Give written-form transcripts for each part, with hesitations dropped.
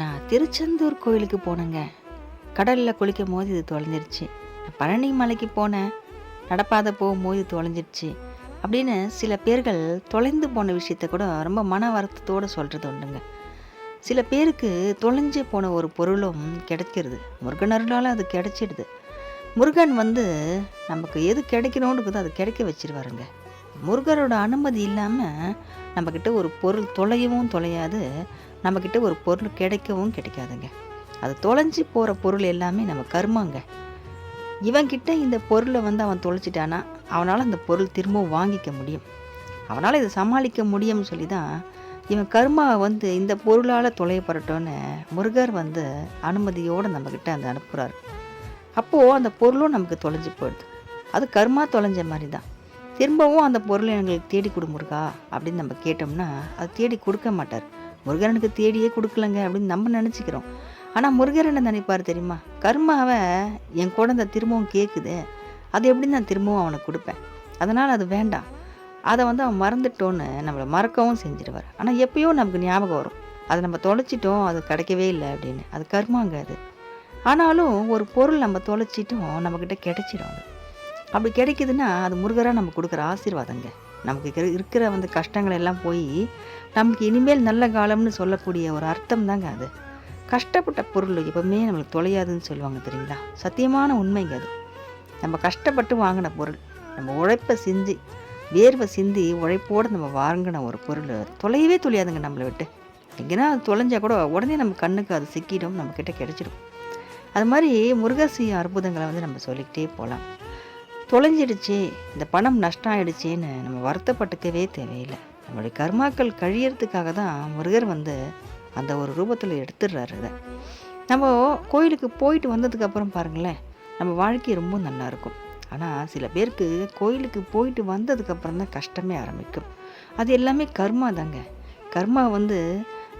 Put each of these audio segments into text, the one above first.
நான் திருச்செந்தூர் கோயிலுக்கு போனேங்க. கடலில் குளிக்கும் போது இது தொலைஞ்சிருச்சு. பழனி மலைக்கு போனேன், நடப்பாதை போகும்போது இது தொலைஞ்சிருச்சு அப்படின்னு சில பேர்கள் தொலைந்து போன விஷயத்த கூட ரொம்ப மன வருத்தத்தோடு சொல்கிறது உண்டுங்க. சில பேருக்கு தொலைஞ்சு போன ஒரு பொருளும் கிடைக்கிறது, முருகன் அருளால் அது கிடைச்சிடுது. முருகன் நமக்கு எது கிடைக்கணும்னு இருக்குதோ அது கிடைக்க வச்சிருவாருங்க. முருகரோட அனுமதி இல்லாமல் நம்மக்கிட்ட ஒரு பொருள் தொலையவும் தொலையாது, நம்மக்கிட்ட ஒரு பொருள் கிடைக்கவும் கிடைக்காதுங்க. அது தொலைஞ்சி போகிற பொருள் எல்லாமே நம்ம கர்மாங்க. இவன்கிட்ட இந்த பொருளை அவன் தொலைச்சிட்டானா அவனால் அந்த பொருள் திரும்பவும் வாங்கிக்க முடியும், அவனால் இதை சமாளிக்க முடியும்னு சொல்லி தான் இவன் கர்மாவை இந்த பொருளால் தொலையப்படட்டோன்னு முருகர் அனுமதியோடு நம்மக்கிட்ட அனுப்புகிறார். அப்போது அந்த பொருளும் நமக்கு தொலைஞ்சி போயிடுது. அது கர்மா தொலைஞ்ச மாதிரி தான். திரும்பவும் அந்த பொருளை எங்களுக்கு தேடி கொடு முருகா அப்படின்னு நம்ம கேட்டோம்னா அது தேடி கொடுக்க மாட்டார். முருகனுக்கு தேடியே கொடுக்கலங்க அப்படின்னு நம்ம நினச்சிக்கிறோம். ஆனால் முருகர் என்ன நினைப்பார் தெரியுமா? கர்மாவை என் குழந்தை திரும்பவும் கேட்குது, அது எப்படி நான் திரும்பவும் அவனுக்கு கொடுப்பேன், அதனால் அது வேண்டாம், அதை அவன் மறந்துட்டோன்னு நம்மளை மறக்கவும் செஞ்சிடுவார். ஆனால் எப்பயோ நமக்கு ஞாபகம் வரும், அதை நம்ம தொலைச்சிட்டோம், அது கிடைக்கவே இல்லை அப்படின்னு. அது கர்மாங்க அது. ஆனாலும் ஒரு பொருள் நம்ம தொலைச்சிட்டோம் நம்மக்கிட்ட கிடைச்சிடும். அது அப்படி கிடைக்குதுன்னா அது முருகராக நம்ம கொடுக்குற ஆசீர்வாதங்க. நமக்கு இருக்கிற கஷ்டங்கள் எல்லாம் போய் நமக்கு இனிமேல் நல்ல காலம்னு சொல்லக்கூடிய ஒரு அர்த்தம் தாங்க அது. கஷ்டப்பட்ட பொருள் எப்பவுமே நம்மளுக்கு தொலையாதுன்னு சொல்லுவாங்க தெரியுங்களா? சத்தியமான உண்மைங்க அது. நம்ம கஷ்டப்பட்டு வாங்கின பொருள், நம்ம உழைப்பை சிந்தி வேர்வை சிந்தி உழைப்போடு நம்ம வாங்கின ஒரு பொருள் தொலையவே தொலையாதுங்க நம்மளை விட்டு. எங்கன்னா அது தொலைஞ்சா கூட உடனே நம்ம கண்ணுக்கு அது சிக்கிடும், நம்மக்கிட்ட கிடைச்சிடும். அது மாதிரி முருகர் செய்ய அற்புதங்களை நம்ம சொல்லிக்கிட்டே போகலாம். தொலைஞ்சிடுச்சு, இந்த பணம் நஷ்டம் ஆகிடுச்சின்னு நம்ம வருத்தப்பட்டுக்கவே தேவையில்லை. நம்மளுடைய கர்மாக்கள் கழியறதுக்காக தான் முருகர் அந்த ஒரு ரூபத்தில் எடுத்துடுறாரு. அதை நம்ம கோயிலுக்கு போயிட்டு வந்ததுக்கப்புறம் பாருங்களேன், நம்ம வாழ்க்கை ரொம்ப நல்லாயிருக்கும். ஆனால் சில பேருக்கு கோயிலுக்கு போயிட்டு வந்ததுக்கப்புறம் தான் கஷ்டமே ஆரம்பிக்கும். அது எல்லாமே கர்மா தாங்க. கர்மா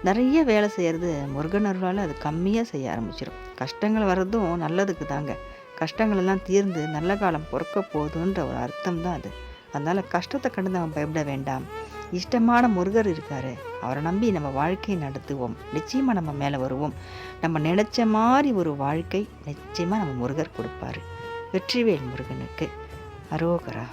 நிறைய வேலை செய்கிறது முருகன் அருளால் அது கம்மியாக செய்ய ஆரம்பிச்சிடும். கஷ்டங்கள் வர்றதும் நல்லதுக்கு தாங்க. கஷ்டங்கள் எல்லாம் தீர்ந்து நல்ல காலம் பொறுக்க போகுதுன்ற ஒரு அர்த்தம் தான் அது. அதனால் கஷ்டத்தை கண்டு நம்ம பயப்பட வேண்டாம். இஷ்டமான முருகர் இருக்காரு, அவரை நம்பி நம்ம வாழ்க்கையை நடத்துவோம். நிச்சயமாக நம்ம மேலே வருவோம். நம்ம நினச்ச மாதிரி ஒரு வாழ்க்கை நிச்சயமாக நம்ம முருகர் கொடுப்பாரு. வெற்றிவேல் முருகனுக்கு அரோகரா.